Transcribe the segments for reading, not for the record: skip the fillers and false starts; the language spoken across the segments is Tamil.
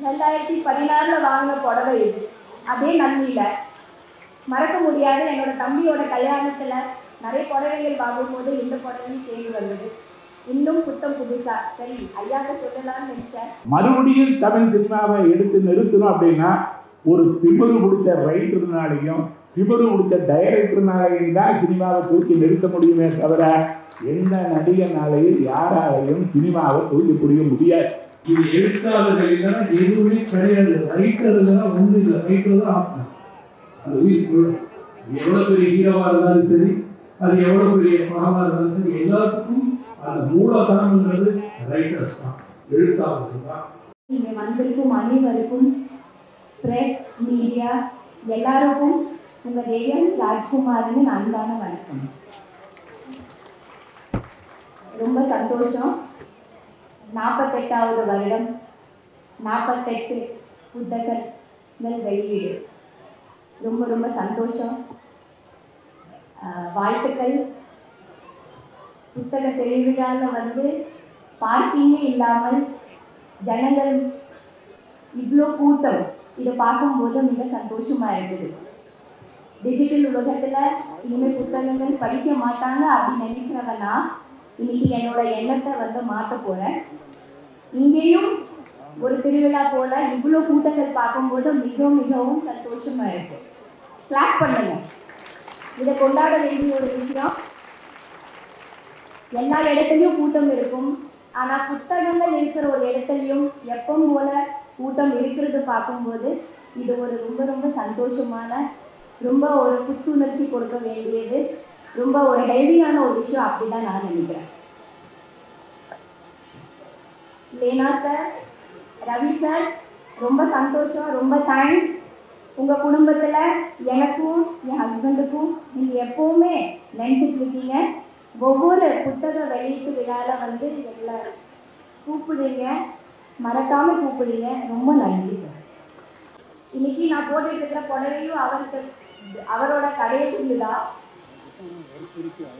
2016 வாங்கின புடவை இது. அதே நன்மையில மறக்க முடியாது. என்னோட தம்பியோட கல்யாணத்தில் நிறைய புடவைகள் வாங்கும்போது இந்த புடவையும் சேர்ந்து வந்தது. இன்னும் புத்தம் புதுசா சரி ஐயாவை சொல்லலாம்னு நினைச்சேன். மறுபடியும் தமிழ் சினிமாவை எடுத்து நிறுத்தணும் அப்படின்னா ஒரு திமிரு பிடிச்ச ரைட்டர்னாலையும் திமிரு பிடிச்ச டைரக்டர்னாலையும் தான் சினிமாவை தூக்கி நிறுத்த முடியுமே தவிர எந்த நடிகனாலையும் யாராலையும் சினிமாவை தூக்கி பிடிக்க முடியாது. இது எழுத்தாளர்கள் இல்லைன்னா எதுவுமே கிடையாது. ரைட்டர் இல்லைன்னா ஒன்றும் இல்லை. ரைட்டர் தான் ஆகணும். அது உயிர் எவ்வளோ பெரிய ஹீரோவாக இருந்தாலும் சரி, அது எவ்வளோ பெரிய படமாக இருந்தாலும் சரி, எல்லாத்துக்கும் அந்த மூலதனம்ன்றது ரைட்டர்ஸ் தான், எழுத்தாளர்கள் தான். இங்கே வந்திருக்கும் அனைவருக்கும் பிரஸ் மீடியா எல்லாருக்கும் உங்கள் தேவன் ராஜ்குமார்னு அன்பான வணக்கம். ரொம்ப சந்தோஷம். 48வது வருடம் 48 புத்தகங்கள் வெளியீடு. ரொம்ப ரொம்ப சந்தோஷம். வாழ்த்துக்கள். புத்தக திருவிழாவில் வந்து பார்க்கிங்கே இல்லாமல் ஜனங்கள் இவ்வளோ கூட்டம் இதை பார்க்கும்போது மிக சந்தோஷமாக இருக்குது. டிஜிட்டல் உலகத்தில் இனிமேல் புத்தகங்கள் படிக்க மாட்டாங்க அப்படின்னு நினைக்கிறவனா இன்னைக்கு என்னோட எண்ணத்தை வந்து மாற்ற போகிறேன். இங்கேயும் ஒரு திருவிழா போல இவ்வளோ கூட்டங்கள் பார்க்கும்போது மிகவும் சந்தோஷமாக இருக்குது. கிளாப் பண்ணுங்க. இதை கொண்டாட வேண்டிய ஒரு விஷயம். எல்லா இடத்துலையும் கூட்டம் இருக்கும். ஆனால் புத்தகங்கள் இருக்கிற ஒரு இடத்துலையும் எப்பவும் போல கூட்டம் இருக்கிறது பார்க்கும்போது இது ஒரு ரொம்ப சந்தோஷமான, ரொம்ப ஒரு புத்துணர்ச்சி கொடுக்க வேண்டியது, ரொம்ப ஒரு ஹெல்தியான ஒரு விஷயம். அப்படிதான் நான் நினைக்கிறேன். லேனா சார், ரவி சார், ரொம்ப சந்தோஷம். ரொம்ப தேங்க்ஸ். உங்கள் குடும்பத்தில் எனக்கும் என் ஹஸ்பண்டுக்கும் நீங்கள் எப்போவுமே நினச்சிட்டு இருக்கீங்க. ஒவ்வொரு புத்தக வெளியீட்டு விழாவில் வந்து எங்களை கூப்பிடுறீங்க, மறக்காமல் கூப்பிடுறீங்க. ரொம்ப நன்றி சார். இன்னைக்கு நான் போட்டுட்டு இருக்கிற புடவையும் அவரோட கடையிலிருந்து தான்.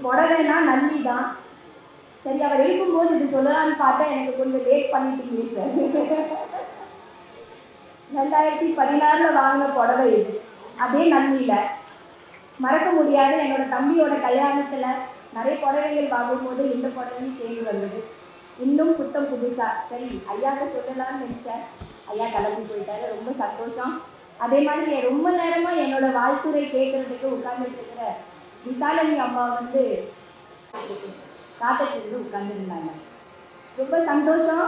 புடவைனா நல்லி தான். சரி, அவர் இருக்கும்போது இது சொல்லலான்னு பார்த்தா எனக்கு கொஞ்சம் லேட் பண்ணிட்டீங்க சார். 2016 வாங்கின புடவை இது. அதே நன்மையில மறக்க முடியாது. என்னோட தம்பியோட கல்யாணத்தில் நிறைய புடவைகள் வாங்கும்போது இந்த புடவையும் சேர்ந்து வந்தது. இன்னும் புத்தம் புதுசா சரி ஐயாவை சொல்லலாம்னு நினைச்சேன். ஐயா கிளம்பி போயிட்டாரு. ரொம்ப சந்தோஷம். அதே மாதிரி ரொம்ப நேரமாக என்னோட வாழ்த்துறை கேட்கறதுக்கு உட்கார்ந்துட்டு இருக்கிற விசாலனி அம்மா வந்து காத்துட்டு உட்கார்ந்துருந்தாங்க. ரொம்ப சந்தோஷம்.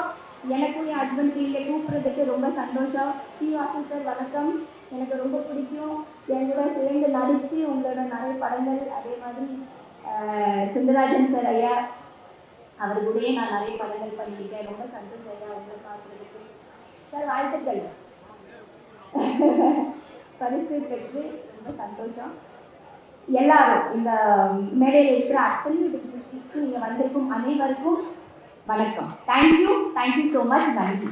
எனக்கும் என் ஹஸ்பண்ட் இங்கே கூப்பிட்றதுக்கு ரொம்ப சந்தோஷம். ஸ்ரீவாசு சார் வணக்கம். எனக்கு ரொம்ப பிடிக்கும். என்னோட சேர்ந்து நடித்து உங்களோட நிறைய படங்கள், அதே மாதிரி சுந்தராஜன் சார் ஐயா அவர் கூடயே நான் நிறைய படங்கள் பண்ணியிருக்கேன். ரொம்ப சந்தோஷம் ஐயா உங்களை பார்க்குறதுக்கு. சார் வாழ்த்துக்கள். பரிசு பெற்று ரொம்ப சந்தோஷம். எல்லாரும் இந்த மேடையில் இருக்கிற அத்தனை டிஸ்ட்ரிக்ட்ஸ்க்கு இங்கே வந்திருக்கும் அனைவருக்கும் வணக்கம். Thank you so much. நன்றி.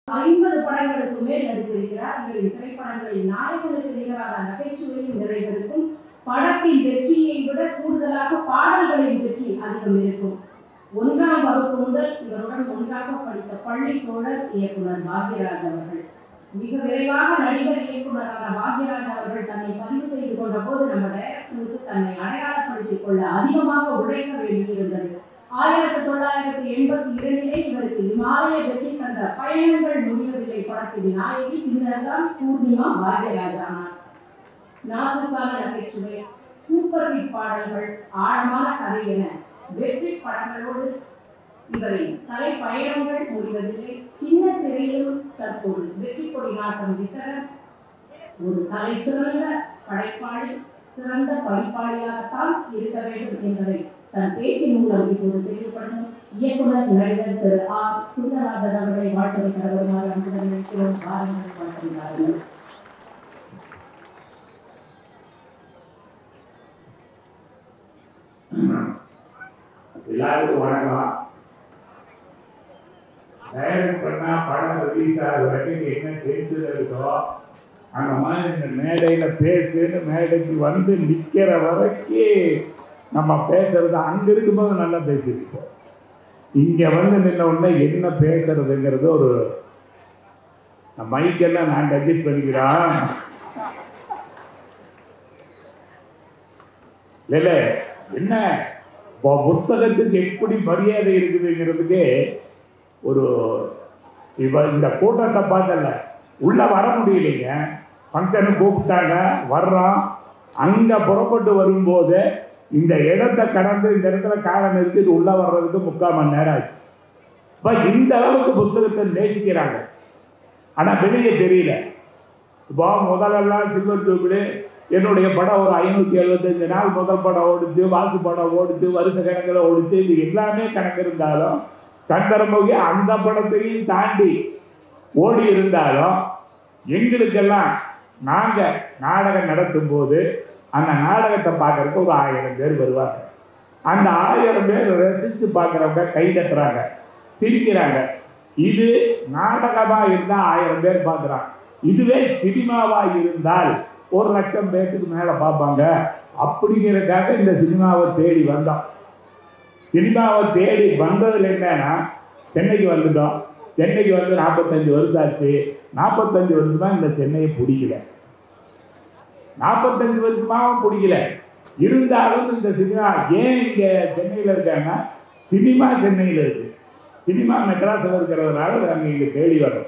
50 படங்களுக்கு மேல் நடித்திருக்கிறார். இவரின் திரைப்படங்களில் நாயகனுக்கு நிகரான நகைச்சுவையும் நிறைந்திருக்கும். படத்தின் வெற்றியை விட கூடுதலாக பாடல்களின் வெற்றி அதிகம் இருக்கும். 1ஆம் வகுப்பு முதல் இவருடன் ஒன்றாக படித்த பள்ளி தோழர் இயக்குனர் பாக்யராஜ் அவர்கள். மிக விரைவாக நடிகர் இயக்குனரான பாக்யராஜ் அவர்கள் தன்னை பதிவு செய்து கொண்ட போது நம்ம டைரக்டருக்கு தன்னை அடையாளப்படுத்திக் கொள்ள அதிகமாக உழைக்க வேண்டியிருந்தது. 1982 இவருக்கு இமாலய வெற்றி தந்த பயணங்கள் முடியவில்லை படத்தின் நாயகி பின்னர் தான் பூர்ணிமா பாக்யராஜ் ஆனார். நாசுக்கான நகைச்சுவை, சூப்பர் ஹிட் பாடல்கள், ஆழமான கதை என வெற்றி படங்களோடு இவரின் கலை பயணங்கள் முடிவதில்லை. சின்ன திரையிலும் தற்போது வெற்றி கொடி நாட்டம் வித்தகர் ஒரு கலை சிறந்த படைப்பாளி, சிறந்த படிப்பாளியாகத்தான் இருக்க வேண்டும் என்பதை தன் பேச்சின் மூலம் இப்போது தெளிவுபடுத்தும் இயக்குனர் நடிகர் திரு ஆர் சுந்தரராஜன் அவர்களை வாழ்த்துறை கடவுளுமாறு அன்புடன் நினைக்கிறோம். வாருங்கள், வாழ்த்துகிறார்கள். எல்லாருக்கும் வணக்கம். டைரக்ட் பண்ணா படம் ரிலீஸ் ஆகிற வரைக்கும் என்ன டென்ஷன் இருக்கோ அந்த மாதிரி இந்த மேடையில் பேசுன்னு மேடைக்கு வந்து நிற்கிற வரைக்கும் நம்ம பேசுறது அங்கே இருக்கும்போது நல்லா பேசியிருக்கோம். இங்கே வந்து நின்ன உடனே என்ன பேசுறதுங்கிறது ஒரு மைக்கெல்லாம் நான் அட்ஜஸ்ட் பண்ணிக்கிறான். இல்ல என்ன புஸ்தகத்துக்கு எப்படி மரியாதை இருக்குதுங்கிறதுக்கு ஒரு இப்போ இந்த கூட்டத்தை பார்த்தல உள்ள வர முடியலைங்க. ஃபங்க்ஷனுக்கு கூப்பிட்டாங்க, வர்றோம். அங்கே புறப்பட்டு வரும்போது இந்த இடத்தை கடந்து இந்த இடத்துல காலம் நிறுத்தி உள்ள வர்றதுக்கு 3/4 மணி நேரம் ஆச்சு. இப்போ இந்த அளவுக்கு புஸ்தகத்தை நேசிக்கிறாங்க. ஆனால் வெளியே தெரியல. இப்போ முதலெல்லாம் சில்வர் ஜூபிலி என்னுடைய படம் ஒரு 575 நாள் முதல் படம் ஓடிச்சு, வாசு படம் ஓடிச்சு, வருஷ கணக்கில் ஓடிச்சு. இது எல்லாமே கணக்கு இருந்தாலும் சந்திரமுகி அந்த படத்தையும் தாண்டி ஓடி இருந்தாலும் எங்களுக்கெல்லாம் நாங்கள் நாடகம் நடத்தும் போது அந்த நாடகத்தை பார்க்கறதுக்கு ஒரு 1000 பேர் வருவாங்க. அந்த 1000 பேர் ரசித்து பார்க்குறவங்க கை தட்டுறாங்க, சிரிக்கிறாங்க. இது நாடகமாக இருந்தால் 1000 பேர் பார்க்குறாங்க. இதுவே சினிமாவாக இருந்தால் 1,00,000 பேருக்கு மேலே பார்ப்பாங்க. அப்படிங்கிறதுக்காக இந்த சினிமாவை தேடி வந்தோம். சினிமாவை தேடி வந்ததில் என்னன்னா, சென்னைக்கு வந்துட்டோம். சென்னைக்கு வந்து 45 வருஷம் ஆச்சு. 45 வருஷமாக இந்த சென்னையை பிடிக்கல. 45 வருஷமாகவும் பிடிக்கல. இருந்தாலும் இந்த சினிமா ஏன் இங்கே சென்னையில் இருக்காங்கன்னா, சினிமா சென்னையில் இருக்கு, சினிமா மெட்ராஸில் இருக்கிறதுனால நாங்கள் இங்கே தேடி வரோம்.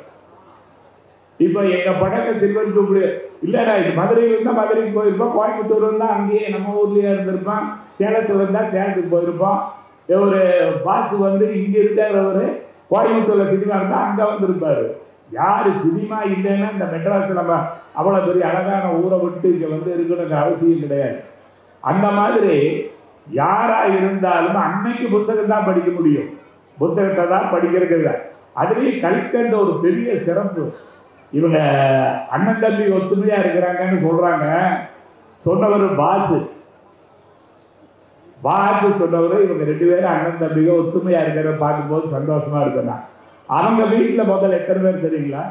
இப்போ எங்கள் படத்தை சில்வர் ஜூப்ளி இல்லைடா, இது மதுரையில் இருந்தால் மதுரைக்கு போயிருப்போம், கோயம்புத்தூர் இருந்தால் அங்கேயே நம்ம ஊர்லேயே இருந்திருப்போம், சேலத்தில் இருந்தால் சேலத்துக்கு போயிருப்போம். ஒரு பாஸ் வந்து இங்கே இருக்கிறவர் கோயம்புத்தூரில் சினிமா இருந்தால் அங்கே வந்துருப்பார். யார் சினிமா இல்லைன்னா இந்த மெட்ராஸ் நம்ம அவ்வளோ பெரிய அழகான ஊரை விட்டு இங்கே வந்து இருக்கணுங்கிற அவசியம் கிடையாது. அந்த மாதிரி யாராக இருந்தாலும் அன்னைக்கு புத்தகம் தான் படிக்க முடியும், புத்தகத்தை தான் படிக்கிறது. அதுலேயும் கல்கண்ட ஒரு பெரிய சிறப்பு. இவங்க அண்ணன் தம்பி ஒத்துமையாக இருக்கிறாங்கன்னு சொல்கிறாங்க. சொன்னவர் பாசு சொன்னவர். இவங்க 2 பேரும் அண்ணன் தம்பிங்க ஒத்துமையாக இருக்கிறத பார்க்கும்போது சந்தோஷமாக இருக்குண்ணா. அவங்க வீட்டில் முதல்ல எத்தனை பேர் தெரியுங்களா?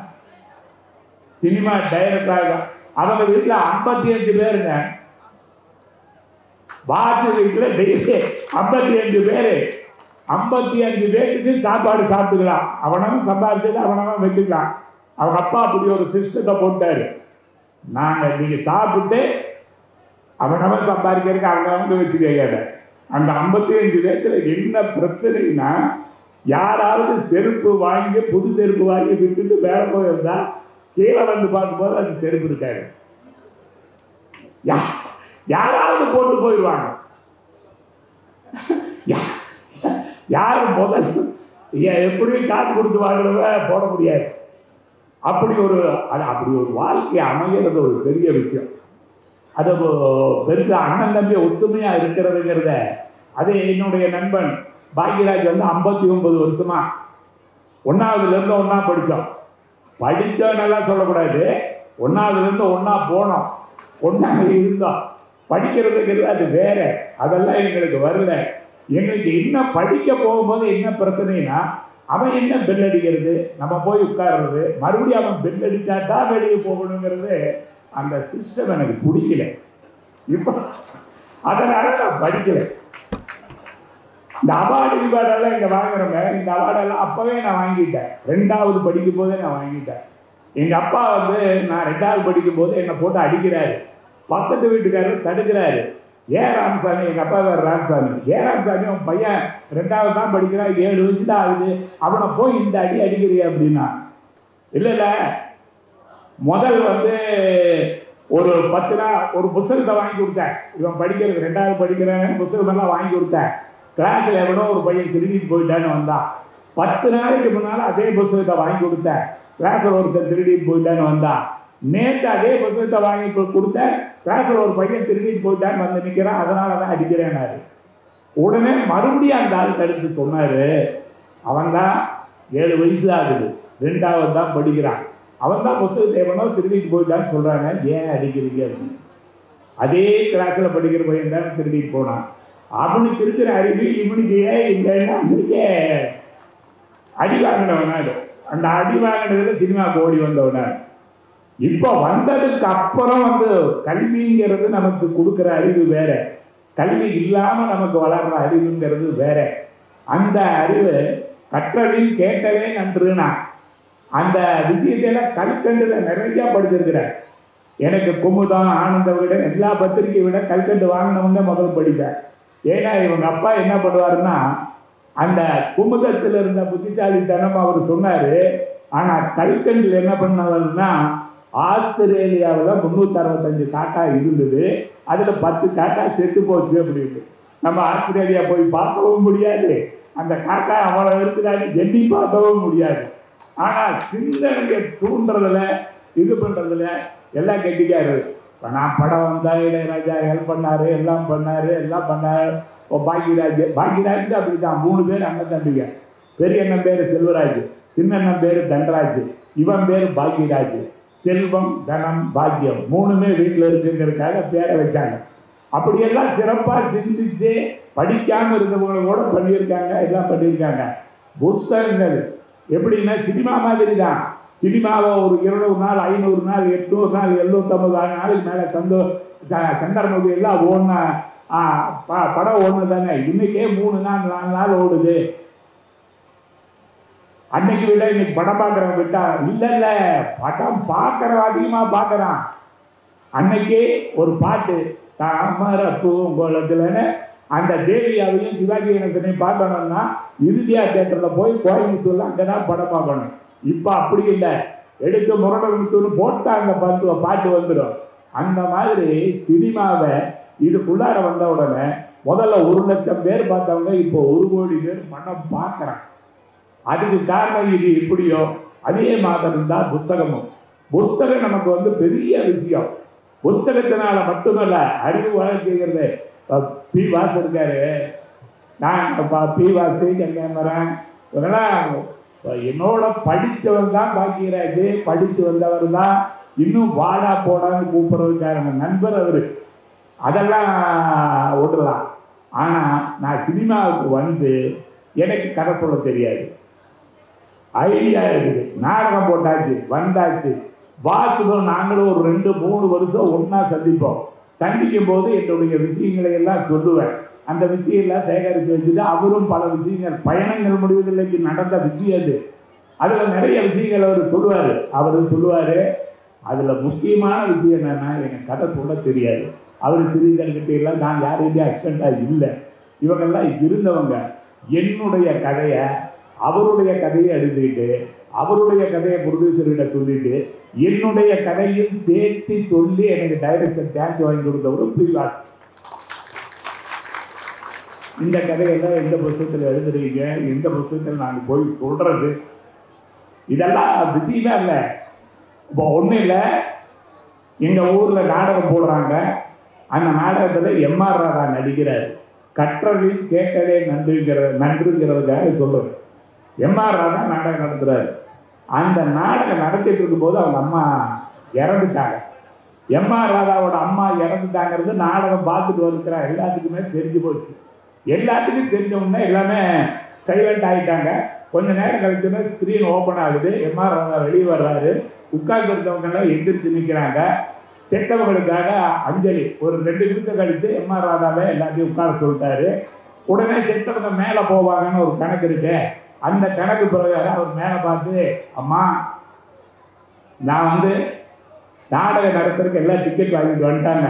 சினிமா டைரக்டராக அவங்க வீட்டில் 55 பேருங்க. பாசு வீட்டில் டெய்லி 55 பேர். 55 பேருக்கு சாப்பாடு சாப்பிட்டுக்கலாம். அவனும் சம்பாதிச்சது அவனும் வச்சுக்கலாம். அவங்க அப்பா அப்படி ஒரு சிஸ்டத்தை போட்டாரு. நீங்கள் சாப்பிட்டு அவனவன் சம்பாதிக்கிறதுக்கு அவங்க வச்சு கேட்காத. அந்த 55 பேர்த்துல என்ன பிரச்சனைனா, யாராவது செருப்பு வாங்கி புது செருப்பு வாங்கி விட்டுட்டு வேலை போயிருந்தா கீழே வந்து பார்க்கும்போது அது செருப்பு இருக்காது. யாராவது போட்டு போயிடுவாங்க. யாரும் முதல் எப்படியும் காசு கொடுத்து வாங்குறத போட முடியாது. அப்படி ஒரு வாழ்க்கை அமைகிறது ஒரு பெரிய விஷயம். அது பெருசாக அண்ணன் தம்பி ஒத்துமையாக இருக்கிறதுங்கிறத. அதே என்னுடைய நண்பன் பாக்யராஜ் வந்து 59 வருஷமா 1ஆவதுலேருந்து ஒன்றா படித்தோம். படித்தோன்னெல்லாம் சொல்லக்கூடாது, 1ஆவதுலேருந்து ஒன்றா போனோம், ஒன்றா இருந்தோம். படிக்கிறதுங்கிறது அது வேற, அதெல்லாம் எங்களுக்கு வரல. எங்களுக்கு என்ன படிக்க போகும்போது என்ன பிரச்சனைனா, அவன் என்ன பெல் அடிக்கிறது, நம்ம போய் உட்கார்றது, மறுபடியும் அவன் பெல் அடித்தா தான் வெளியே போகணுங்கிறது அந்த சிஸ்டம் எனக்கு பிடிக்கல. இப்போ அதனால நான் படிக்கலை. இந்த அவார்டெல்லாம் இங்கே வாங்குறோங்க. இந்த அவார்டெல்லாம் அப்போவே நான் வாங்கிட்டேன். 2ஆவது படிக்கும் போதே நான் வாங்கிட்டேன். எங்கள் அப்பா வந்து நான் 2ஆவது படிக்கும் போது என்னை போட்டு அடிக்கிறாரு. பக்கத்து வீட்டுக்காரர் தடுக்கிறாரு. ஏன் ராமசாமி, எங்கள் அப்பா வேறு ராமசாமி, ஏன் ராமசாமி அவன் பையன் 2ஆவது தான் படிக்கிறான், 7 வயசு தான் ஆகுது, அவனை போய் இந்த அடி அடிக்கிறியா அப்படின்னா, இல்லை முதல் வந்து ஒரு 10 நாள் ஒரு புத்தகத்தை வாங்கி கொடுத்தேன். இவன் படிக்கிறது 2ஆவது படிக்கிறான்னு புத்தகமெல்லாம் வாங்கி கொடுத்தேன். கிளாஸில் எவனோ ஒரு பையன் திருடிட்டு போயிட்டான்னு வந்தான். 10 நாளைக்கு முன்னால் அதே புத்தகத்தை வாங்கி கொடுத்தேன். கிளாஸில் ஒருத்தர் திருடிட்டு போயிட்டான்னு வந்தான். நேற்று அதே புத்தகத்தை வாங்கி கொடுத்தேன். கிளாஸில் ஒரு பையன் திருடிட்டு போயிட்டான்னு வந்து நிற்கிறான், அதனால தான் அடிக்கிறேன்னாரு. உடனே மறுபடியும் அந்த ஆள் தடுத்து சொன்னார், அவன் தான் 7 வயசு ஆகுது, 2ஆவது தான் படிக்கிறான், அவன் தான் புத்தகத்தை எவனோ திருடிட்டு போயிட்டான்னு சொல்கிறாங்க, ஏன் அடிக்கிறீங்க அப்படின்னு. அதே கிளாஸில் படிக்கிற பையன் தான் திருடிட்டு போனான். அவனுக்கு இருக்கிற அறிவு இவனுக்கு ஏன் இல்லைன்னா அவனுக்கே அடி வாங்கினவனாடு. அந்த அடி வாங்கினதுல சினிமாவுக்கு ஓடி வந்தவனாடு. இப்போ வந்ததுக்கு அப்புறம் வந்து கல்விங்கிறது நமக்கு கொடுக்குற அறிவு வேற, கல்வி இல்லாமல் நமக்கு வளர்கிற அறிவுங்கிறது வேற. அந்த அறிவு கற்றலில் கேட்டவே நன்றுனா அந்த விஷயத்தையெல்லாம் கல்கண்டுல நிறைய படிச்சிருக்கிறேன். எனக்கு குமுதம், ஆனந்த விட எல்லா பத்திரிகையை விட கல்கண்டு வாங்கினவங்க முதல் படித்தேன். ஏன்னா இவங்க அப்பா என்ன பண்ணுவாருன்னா, அந்த குமுதத்தில் இருந்த புத்திசாலித்தனம் அவர் சொன்னாரு. ஆனா கல்கண்டில் என்ன பண்ணவர்னா, ஆஸ்திரேலியாவில் 365 காக்கா இருந்தது, அதுல 10 காக்கா செத்து போச்சு அப்படின்னு. நம்ம ஆஸ்திரேலியா போய் பார்க்கவும் முடியாது, அந்த காக்கா அவ்வளவு இருக்கிறாரு எண்ணி பார்க்கவும் முடியாது. ஆனா சிந்தனையை தூண்டுறதுல இது பண்றதுல எல்லாம் கெட்டிக்காரு. இப்போ நான் படம் வந்தா இளையராஜா ஹெல்ப் பண்ணாரு, எல்லாம் பண்ணாரு. இப்போ பாக்யராஜ் அப்படிதான் 3 பேர் அண்ணன் தம்பிங்க. பெரிய அண்ணன் பேர் செல்வராஜ், சின்ன அண்ணன் பேர் தண்டராஜ், இவன் பேர் பாக்யராஜ். செல்வம், தனம், பாக்கியம் 3மே வீட்டில் இருக்குங்கிறதுக்காக பேரை வச்சாங்க. அப்படியெல்லாம் சிறப்பாக சிந்திச்சு படிக்காமல் இருந்தவங்களை கூட பண்ணியிருக்காங்க, எல்லாம் பண்ணியிருக்காங்க. புஸ்தகங்கள் எப்படின்னா சினிமா மாதிரி தான். சினிமாவை ஒரு 200 நாள், 500 நாள், 800 நாள், 750 நாளுக்கு மேலே சந்திரமுகி எல்லாம் ஓடின படம் ஒன்று தானே. இன்னைக்கே 3 நாள் 4 நாள் ஓடுது. அன்னைக்கு விட இன்னைக்கு படம் பார்க்குறவங்க விட்டா இல்ல படம் பார்க்குறவன் அதிகமாக பார்க்குறான். அன்னைக்கே ஒரு பாட்டு தாமர பூங்கோலத்துலன்னு அந்த தேவியாவையும் சிவாஜி கணேசனையும் பார்க்கணும்னா இறுதியா தியேட்டரில் போய் கோயம்புத்தூர்ல அங்கதான் படம் பார்க்கணும். இப்போ அப்படி இல்லை, எடுத்து முரடமுத்துன்னு போட்டா அந்த பாட்டு வந்துடும். அந்த மாதிரி சினிமாவை இதுக்குள்ளார வந்த உடனே முதல்ல 1 லட்சம் பேர் பார்த்தவங்க இப்போ 1 கோடி பேர் படம் பார்க்குறாங்க. அதுக்கு காரணம் இது எப்படியோ அதே மாதிரி தான் புஸ்தகமும். புஸ்தகம் நமக்கு பெரிய விஷயம். புஸ்தகத்தினால மட்டுமல்ல அறிவு வளர்ச்சிங்கிறது. பி வாசு இருக்காரு, நான் பி வாசு, கங்கேமரன் இவங்கெல்லாம் என்னோட படித்தவர் தான் பாக்யராஜ். படித்து வந்தவர் தான் இன்னும் வாடா போடான்னு கூப்பிடுறதுக்கான நண்பர் அவர். அதெல்லாம் ஓடலாம். ஆனால் நான் சினிமாவுக்கு வந்து எனக்கு கதை சொல்ல தெரியாது. ஐடியா இருக்குது, நாடகம் போட்டாச்சு, வந்தாச்சு. வாசுகளும் நாங்களும் ஒரு 2-3 வருஷம் ஒன்றா சந்திப்போம். சந்திக்கும் போது என்னுடைய விஷயங்களை எல்லாம் சொல்லுவேன். அந்த விஷயம்லாம் சேகரித்து வச்சுட்டு அவரும் பல விஷயங்கள் பயணங்கள் முடிவதில்லைக்கு நடந்த விஷயம் அது. அதில் நிறைய விஷயங்கள் அவர் சொல்லுவார். அதில் முக்கியமான விஷயம் என்னென்னா, எனக்கு கதை சொல்ல தெரியாது. அவர் சிறிதர்கிட்ட எல்லாம் நான் யாரையுமே அக்சென்டாக இல்லை. இவங்கெல்லாம் இருந்தவங்க. என்னுடைய கதையை அவருடைய கதையை எழுதிட்டு அவருடைய கதையை ப்ரொடியூசர்கிட்ட சொல்லிட்டு என்னுடைய கதையும் சேர்த்து சொல்லி எனக்கு டைரக்டர் சான்ஸ் வாங்கி கொடுத்தவரும் பிரிவாஸ். இந்த கதையெல்லாம் எந்த புத்தகத்தில் எழுதுறீங்க, எந்த புத்தகத்தில் நான் போய் சொல்றது, இதெல்லாம் விஷயமே இல்லை. இப்போ ஒன்றும் இல்லை, எங்கள் ஊரில் நாடகம் போடுறாங்க. அந்த நாடகத்தில் எம்ஆர் ராதா நடிக்கிறார். கற்றலில் கேட்டதே நன்றுங்கிறதுக்காக சொல்லுவேன். எம்ஆர் ராதா நாடகம் நடத்துகிறார். அந்த நாடகம் நடத்திட்டு இருக்கும்போது அவங்க அம்மா இறந்துட்டாங்க. எம்ஆர் ராதாவோட அம்மா இறந்துட்டாங்கிறது நாடகம் பார்த்துட்டு வந்துக்கிற எல்லாத்துக்குமே தெரிஞ்சு போச்சு. எல்லாத்துக்கும் தெரிஞ்சவொன்னே எல்லாமே சைலண்ட் ஆகிட்டாங்க. கொஞ்சம் நேரம் கழிச்சுன்னா ஸ்க்ரீன் ஓப்பன் ஆகுது. எம்ஆர் ராதா வெளியே வர்றாரு. உட்கார்ந்து இருந்தவங்கெல்லாம் எந்திரிச்சு நிற்கிறாங்க. செத்தவங்களுக்காக அஞ்சலி. ஒரு 2 நிமிஷம் கழித்து எம்ஆர் ராதாவை எல்லாத்தையும் உட்கார சொல்லிட்டாரு. உடனே செத்தவங்க மேலே போவாங்கன்னு ஒரு கணக்கு இருக்கு. அந்த கணக்கு பிரகாரம் அவர் மேலே பார்த்து, அம்மா நான் நாடகம் நடத்துறதுக்கு எல்லாம் டிக்கெட் வாங்கிட்டு வந்துட்டாங்க,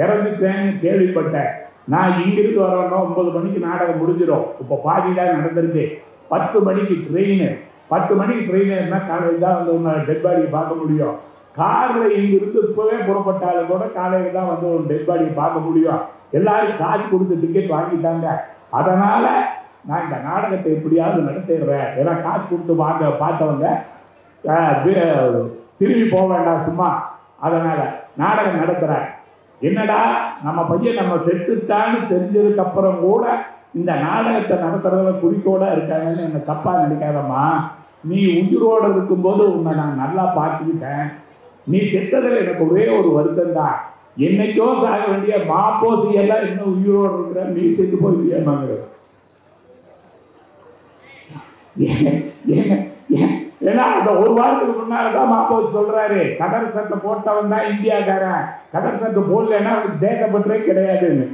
இறந்துட்டேன்னு கேள்விப்பட்டேன். நான் இங்கிருந்து வரணும், 9 மணிக்கு நாடகம் முடிஞ்சிடும். இப்போ பாதிதான் நடந்திருக்கு. 10 மணிக்கு ட்ரெயின். 10 மணிக்கு ட்ரெயின் இருந்தால் காலையில் தான் உங்கள் டெட் பாடியை பார்க்க முடியும். காரில் இங்கிருந்து இப்போவே புறப்பட்டாலும் கூட காலையில் தான் ஒரு டெட் பாடியை பார்க்க முடியும். எல்லாரும் காசு கொடுத்து டிக்கெட் வாங்கிட்டாங்க. அதனால் நான் இந்த நாடகத்தை எப்படியாவது நடத்திடுறேன். ஏன்னா காசு கொடுத்து பார்த்தவங்க திரும்பி போக வேண்டாம் சும்மா. அதனால் நாடகம் நடத்துகிறேன். என்னடா நம்ம பையன் நம்ம செத்துட்டான்னு தெரிஞ்சதுக்கப்புறம் கூட இந்த நாடகத்தை நடத்துறதுல குறிக்கோட இருக்காங்கன்னு என்னை தப்பாக நினைக்காதம்மா. நீ உயிரோடு இருக்கும்போது உன்னை நான் நல்லா பார்த்துக்கிட்டேன். நீ செத்ததில் எனக்கு ஒரே ஒரு வருத்தம் தான். என்னைக்கோ சாக வேண்டிய மாப்போசியெல்லாம் இன்னும் உயிரோடு இருக்கிற, நீ செத்து போய் ஏமாங்கிறது. ஏன்னா அந்த ஒரு வாரத்துக்கு முன்னால்தான் மாப்போசி சொல்றாரு, கதர் சட்டை போட்டவன் தான் இந்தியாக்காரன், கதர் சட்டை போடலன்னா அவனுக்கு தேசப்பற்றே கிடையாதுன்னு.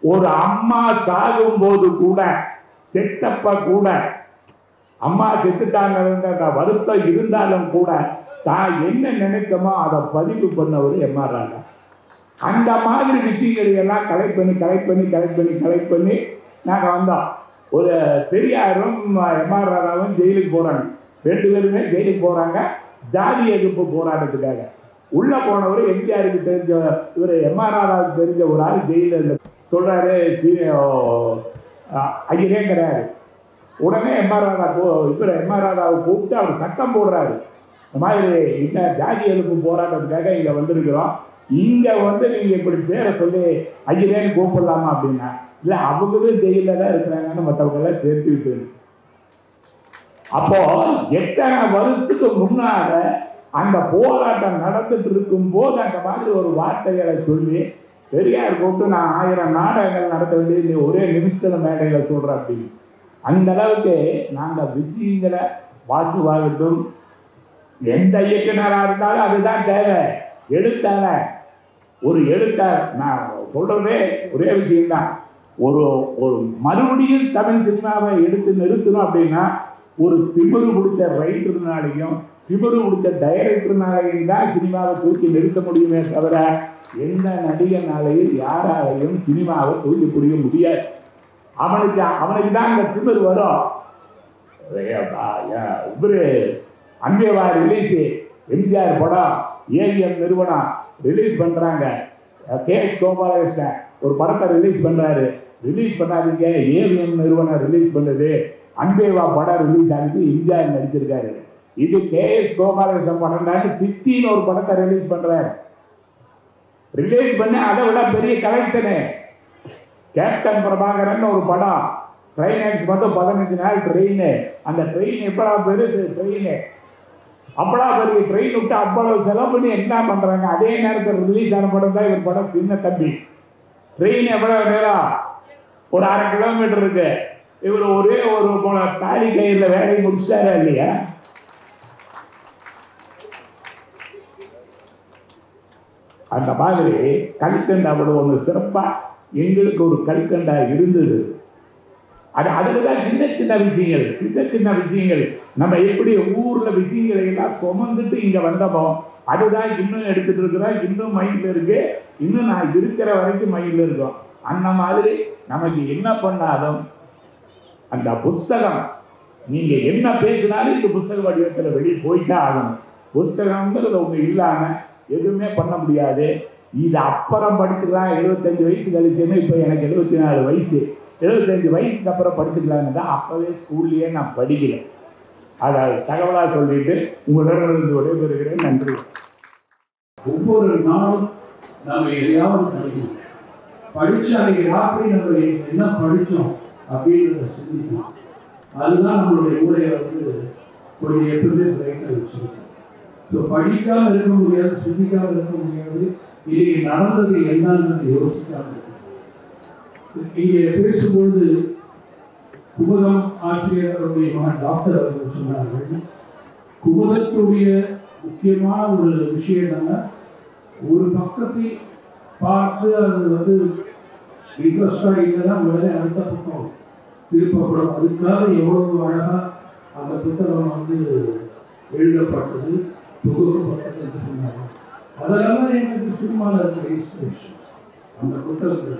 ஒரு அம்மா சாகும் போது கூட, செத்தப்ப கூட அம்மா செத்துட்டாங்க வருத்தம் இருந்தாலும் கூட தான் என்ன நினைச்சோமோ அதை பதிவு பண்ணவர் எம்ஆர் ராதா. அந்த மாதிரி விஷயங்களை எல்லாம் கலெக்ட் பண்ணி நாங்கள் வந்தோம். ஒரு பெரியாரும் எம்ஆர் ராதாவும் ஜெயிலுக்கு போகிறாங்க, 2 பேருமே ஜெயிலுக்கு போகிறாங்க ஜாதி எதிர்ப்பு போராட்டத்துக்காக. உள்ளே போனவர் எம்ஜிஆருக்கு தெரிஞ்ச இவர் எம்ஆர் ராதாவுக்கு தெரிஞ்ச ஒரு ஆள் ஜெயிலில் சொல்கிறாரு, ஐயரேங்கிறாரு. உடனே எம்ஆர் ராதாவை கூப்பிட்டு அவர் சட்டம் போடுறாரு, இந்த மாதிரி இந்த ஜாதி எதிர்ப்பு போராட்டத்துக்காக இங்கே வந்திருக்கிறோம், இங்கே நீங்கள் இப்படி பேரை சொல்லி ஐயரேன்னு கூப்பிடலாமா அப்படின்னா, இல்லை அவங்களும் ஜெயிலில் தான் இருக்கிறாங்கன்னு மற்றவங்கெல்லாம் சேர்த்துக்கிட்டு. அப்போ எத்தனை வருஷத்துக்கு முன்னால அந்த போராட்டம் நடந்துட்டு இருக்கும் போது அந்த மாதிரி ஒரு வார்த்தைகளை சொல்லி பெரியார் கூப்பிட்டு நான் 1000 நாடகங்கள் நடத்த வேண்டியது ஒரே நிமிஷத்தில் மேடையில் சொல்கிறேன் அப்படின்னு. அந்த அளவுக்கு நாங்கள் விஷயங்களை வாசுவாகட்டும் எந்த இயக்குனராக இருந்தாலும் அதுதான் தேவை. எழுத்தாளர் ஒரு எழுத்தாளர் நான் சொல்கிறதே ஒரே விஷயம்தான். ஒரு மறுபடியும் தமிழ் சினிமாவை எடுத்து நிறுத்தணும் அப்படின்னா ஒரு திமிரு பிடிச்ச ரைட்டர்னாலையும் திமிரு பிடிச்ச டைரக்டர்னாலையும் தான் சினிமாவை தூக்கி நிறுத்த முடியுமே தவிர எந்த நடிகனாலையும் யாராலையும் சினிமாவை தூக்கி பிடிக்க முடியாது. அவனுக்கு தான் அந்த திமிரு வரும். இவரு அன்பேவா ரிலீஸு, எம்ஜிஆர் படம் ஏவிஎம் நிறுவனம் ரிலீஸ் பண்ணுறாங்க, KS கோபாலகிருஷ்ணன் ஒரு படத்தை ரிலீஸ் பண்ணுறாரு, ரிலீஸ் பண்ணாதீங்க ஏவிஎம் நிறுவனம் ரிலீஸ் பண்ணுது, அன்பேவா படம் ரிலீஸ் ஆகிட்டு எம்ஜிஆர் நடிச்சிருக்காரு. இது KS கோபாலகிருஷ்ணன் படம் தான். சித்தின்னு ஒரு படத்தை ரிலீஸ் பண்ணுறாரு, ரிலீஸ் பண்ணி அதை விட பெரிய கலெக்ஷனு கேப்டன் பிரபாகரன் ஒரு படம், ட்ரெயின் மட்டும் 15 நாள் ட்ரெயின், அந்த ட்ரெயின் எப்படா பெருசு ட்ரெயின், அப்படா பெரிய ட்ரெயின் விட்டு அவ்வளவு செலவு பண்ணி என்ன பண்ணுறாங்க. அதே நேரத்தில் ரிலீஸ் ஆன படம் தான் இவர் படம் சின்ன தம்பி. ட்ரெயின் எவ்வளவு நேரம், ஒரு 1/2 கிலோமீட்டர் இருக்கு. இவர் ஒரே ஒரு தாலி கயிறில் வேலையை முடிச்சிட்டாரா இல்லையா? அந்த மாதிரி கல்கண்டா அவ்வளவு ஒன்று சிறப்பாக எங்களுக்கு ஒரு கல்கண்டா இருந்தது. அதில் தான் சின்ன விஷயங்கள் நம்ம எப்படி ஊரில் விஷயங்களை எல்லாம் சுமந்துட்டு இங்கே வந்தோமோ அதுதான் இன்னும் எடுத்துகிட்டு இருக்கிறோம், இன்னும் மைண்டில் இருக்கு, இன்னும் நான் இருக்கிற வரைக்கும் மைண்டில் இருக்கோம். அந்த மாதிரி நமக்கு என்ன பண்ணாலும் அந்த புஸ்தகம் நீங்கள் என்ன பேசினாலும் இந்த புஸ்தக வடிவத்தில் வெளியே போய்தான் ஆகணும். புஸ்தகங்கிறது ஒன்று இல்லாமல் எதுவுமே பண்ண முடியாது. இது அப்புறம் படிச்சுக்கலாம், 75 வயசு கழிச்சுன்னு. இப்போ எனக்கு 74 வயசு, 75 வயசுக்கு அப்புறம் படிச்சுக்கலான்னு தான் அப்போவே ஸ்கூல்லையே நான் படிக்கல. அதை தகவலாக சொல்லிட்டு உங்களிடமிருந்து விடைபெறுகிறேன். நன்றி. ஒவ்வொரு நாளும் நம்ம எதையாவது படிக்கணும், படிச்சு அதை ராத்திரி நம்ம என்ன படித்தோம் அப்படின்றத சிந்திக்கணும். அதுதான் நம்மளுடைய மூளையை கொஞ்சம் எப்பவுமே பிரைட்டாக வச்சுருக்கோம். ஸோ படிக்காமல் இருக்க முடியாது, சிந்திக்காமல் இருக்க முடியாது, இன்னைக்கு நடந்தது என்னன்னு யோசிக்காமல் இருக்கு. இங்கே பேசும்போது குமுதம் ஆசிரியர்களுடைய டாக்டர் அவர்கள் சொன்னார்கள், குமுதத்துடைய முக்கியமான ஒரு விஷயம் என்னன்னா ஒரு பக்கத்தை பார்த்து அது இன்ட்ரெஸ்டாக இல்லைன்னா உடனே அடுத்த பக்கம் திருப்பப்படும். அதுக்காக எவ்வளவு அழகாக அந்த புத்தகம் எழுதப்பட்டது, தொகுக்கப்பட்டது என்று சொன்னாங்க. அதெல்லாம் எனக்கு சினிமாவில் இருக்கிற இன்ஸ்பிரேஷன். அந்த புத்தகத்தில்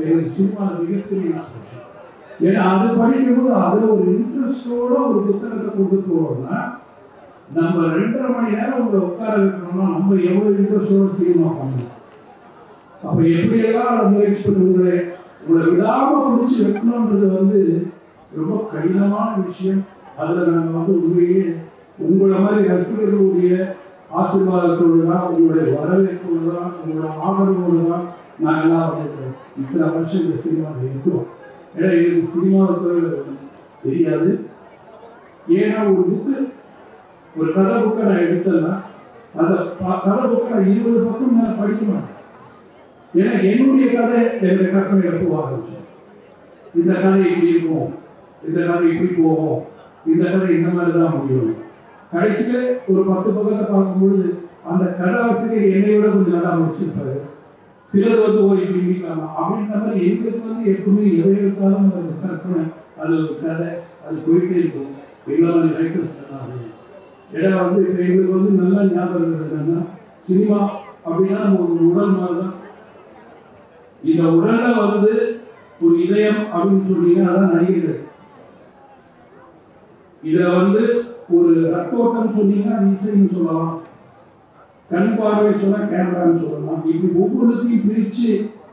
எனக்கு சினிமாவில் மிகப்பெரிய இன்ஸ்பிரேஷன். ஏன்னா அது படிக்கும்போது அதில் ஒரு இன்ட்ரெஸ்டோட ஒரு புத்தகத்தை கொண்டு போவோம்னா நம்ம 2.5 மணி நேரம் உங்களை உட்கார வைக்கணும்னா நம்ம எவ்வளோ இன்ட்ரெஸ்டோட சினிமா பண்ணணும். அப்போ எப்படியெல்லாம் முயற்சி பண்ணுவீங்களே, உங்களை விடாமல் பிடிச்சி வைக்கணுன்றது ரொம்ப கடினமான விஷயம். அதில் நாங்கள் உண்மையே உங்களை மாதிரி ரசிகர்களுடைய ஆசீர்வாதத்தோடு தான், உங்களுடைய வரவேற்போடு தான், உங்களோட ஆதரவோடு தான் நாங்கள்லாம் இத்தனை வருஷம் இந்த சினிமாவில் இருக்கிறோம். ஏன்னா எங்களுக்கு சினிமாவுக்கு தெரியாது. ஏன்னா ஒரு புக்கு, ஒரு கதை புக்கை நான் எடுத்தேன்னா அந்த கதை புக்கை நான் 20 பக்கம் நான் படிக்க மாட்டேன். ஏன்னா என்னுடைய கதை என்னுடைய கற்பனை எப்போ ஆரம்பிச்சோம், இந்த கதை இப்படி இருக்கும், இந்த கதை இப்படி போகும், இந்த கதை இந்த மாதிரி தான் முடியும். கடைசியில் ஒரு 10 பக்கத்தை பார்க்கும்பொழுது அந்த கதாசிரியர் என்னை விட கொஞ்சம் நல்லா முடிச்சிருப்பாரு. சிலர் இப்படி இருக்கலாம் அப்படின்ற மாதிரி எங்களுக்கு எப்பவுமே எதை எடுத்தாலும் அந்த கற்பனை, அது ஒரு கதை, அது போயிட்டே இருக்கும். எல்லாமே ரைட்டர்ஸ் எல்லாம் ஏன்னா வந்து இப்போ எங்களுக்கு வந்து நல்லா ஞாபகம் இருக்கிறது என்னன்னா, சினிமா அப்படின்னா நம்ம ஒரு உடல் மாதிரி தான். இந்த உடல்ல வந்து ஒரு இதயம் அப்படின்னு சொன்னீங்கன்னா அதான் நடிகர்கள். இதை வந்து ஒரு ரத்தோட்டம் சொன்னீங்கன்னா இசைன்னு சொல்லலாம், கண் பார்வை சொன்னா கேமரான்னு சொல்லலாம். இப்படி ஒவ்வொருத்தையும் பிரித்து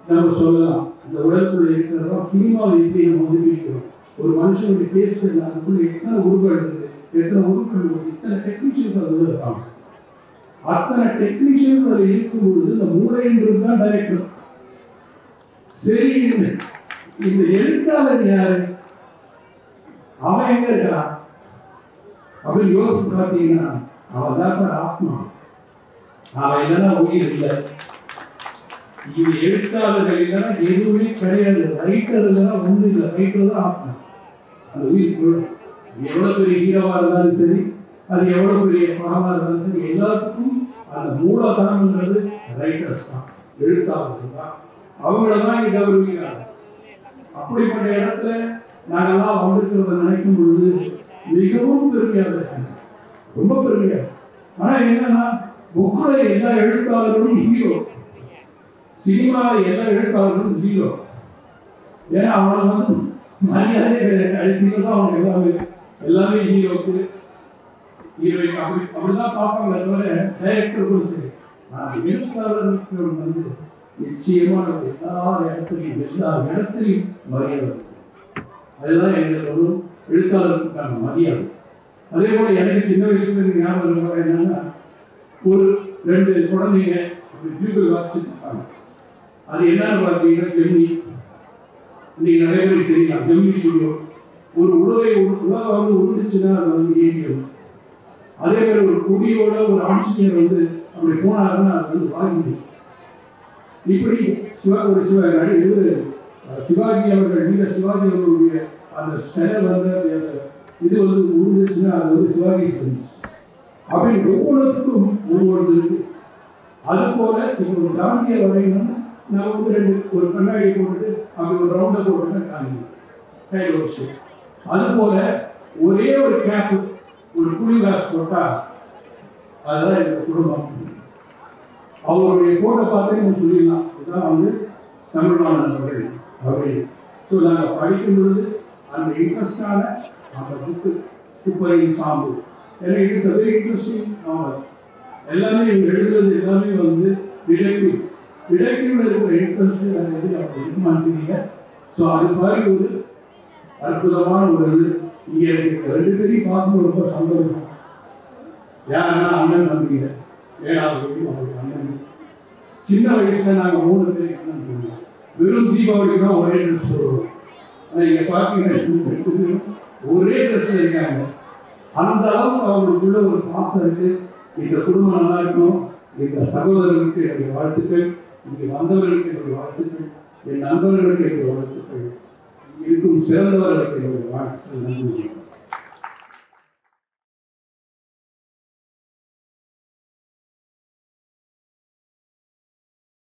நம்ம சொல்லலாம். இந்த உடலுக்குள்ள இருக்கிறதா சினிமாவை எப்படி நம்ம வந்து பிரிக்கிறோம். ஒரு மனுஷனுடைய பேச அதுக்குள்ள எத்தனை உருவங்கள் இருக்குது, எத்தனை உருவங்கள் இருக்குது, இத்தனை டெக்னீஷியன்ஸ் அதில் இருக்காங்க. அத்தனை டெக்னீஷியன்ஸ் அதில் இருக்கும் பொழுது இந்த மூளைன்றது தான் டைரக்டர். சரி, இந்த எழுத்தாளர் யாரு, அவன் எங்க இருக்கான் அப்படின்னு யோசிச்சு பார்த்தீங்கன்னா அவன் தான் சார் ஆத்மா. அவன் இல்லைன்னா உயிர் இல்லை. இது எழுத்தாளர்கள் இல்லைன்னா எதுவுமே கிடையாது. ரைட்டர் இல்லைன்னா ஒன்றும் இல்லை. ரைட்டர் தான் ஆத்மா. அந்த உயிர் எவ்வளோ பெரிய ஹீரோவாக இருந்தாலும் சரி, அது எவ்வளோ பெரிய படமாக இருந்தாலும் சரி, எல்லாத்துக்கும் அந்த மூலதனம்ன்றது ரைட்டர்ஸ் தான், எழுத்தாளர்கள் தான். அவங்கள தான் இதை கௌரவிக்கிறாங்க. அப்படிப்பட்ட இடத்துல நாங்கள்லாம் வந்திருக்கிறத நினைக்கும் பொழுது மிகவும் பெருமையாக இருக்காங்க, ரொம்ப பெருமையாக. ஆனால் என்னன்னா புக்கில் எல்லா எழுத்தாளர்களும் ஹீரோ, சினிமாவில் எல்லா எழுத்தாளர்களும் ஹீரோ. ஏன்னா அவனை வந்து மரியாதையே கிடையாது. கடைசியில் தான் அவங்க எல்லாமே ஹீரோக்கு ஹீரோயின் அப்படிதான் பார்ப்பாங்க. தவிர டைரக்டர்களும் சரி, நான் எழுத்தாளர்களுக்கு வந்து நிச்சயமாக எல்லா இடத்துலையும் மரியாதை. அதுதான் எங்களுக்கு ஒரு எழுத்தாளருக்கான மரியாதை. அதே போல எனக்கு சின்ன வயசுல ஞாபகம் என்னன்னா, ஒரு 2 குழந்தைங்க ஜூபிள் வாசிச்சுட்டு இருப்பாங்க. அது என்னன்னு பார்த்தீங்கன்னா ஜெமினி. இன்னைக்கு நிறைய பேருக்கு தெரியலாம் ஜெமினி ஸ்டுடியோ. ஒரு உலகம் வந்து உருண்டுச்சுன்னா அது வந்து ஏடிஎம். அதே மாதிரி ஒரு கொடியோட ஒரு ஆட்சியர் வந்து அப்படி போனாருன்னா அது வந்து வாங்கி. இப்படி சிவாஜி அவர்கள் வீர சிவாஜி அவர்களுடைய அந்த சிலை வந்து இது வந்து உருந்துச்சுன்னா அது வந்து சிவாஜி அப்படி ஒவ்வொருத்துக்கும் ஒவ்வொரு இருக்கு. அது போல இப்போ ஒரு காந்தியை வரையணும்னா நான் வந்து ஒரு கண்ணாடி போட்டுட்டு அப்படி ஒரு ரவுண்டை போட்டுட்டு காந்தி கையில் வச்சு, அது போல ஒரே ஒரு கேப் ஒரு குழி கிளாஸ் போட்டா அதுதான் எங்க குடும்பம். அவருடைய போட்டோ பார்த்தே நம்ம சொல்லிடலாம் இதுதான் வந்து தமிழ்நாடு அவர்கள் அப்படி. ஸோ நாங்கள் படிக்கும் பொழுது அந்த இன்ட்ரெஸ்டான அந்த புக்கு துப்பரின் சாம்பு, ஏன்னா it is a very interesting novel. எல்லாமே இவங்க எழுதுறது எல்லாமே வந்து டிடெக்டிவ் இருக்கிற இன்ட்ரெஸ்ட் அதை எது அவங்க இது மாட்டீங்க. ஸோ அது மாதிரி ஒரு அற்புதமான ஒரு இது இங்கே இருக்கு. 2 பேரையும் பார்க்கும்போது ரொம்ப சந்தோஷம். யாருன்னா அண்ணன் நம்பிக்கை, ஏழாவது அவருக்கு அண்ணன். சின்ன வயசுல நாங்கள் 3 பேருக்கு அண்ணன் போடுவோம். வெறும் தீபாவளிக்கு தான் ஒரே ட்ரெஸ் போடுவோம். ஆனால் இங்கே பார்த்தீங்கன்னா 2 பேரும் ஒரே ட்ரெஸ்ல இருக்காங்க. அந்த அளவுக்கு அவங்களுக்குள்ள ஒரு பாசம் இருக்கு. இந்த குடும்பம் நல்லா இருக்கணும். இந்த சகோதரர்களுக்கு என்னுடைய வாழ்த்துக்கள், இங்கே வந்தவர்களுக்கு என்னுடைய வாழ்த்துக்கள், என் நண்பர்களுக்கு என்னுடைய வாழ்த்துக்கள், இருக்கும் சிறந்தவர்களுக்கு என்னுடைய வாழ்த்துக்கள். நன்றி.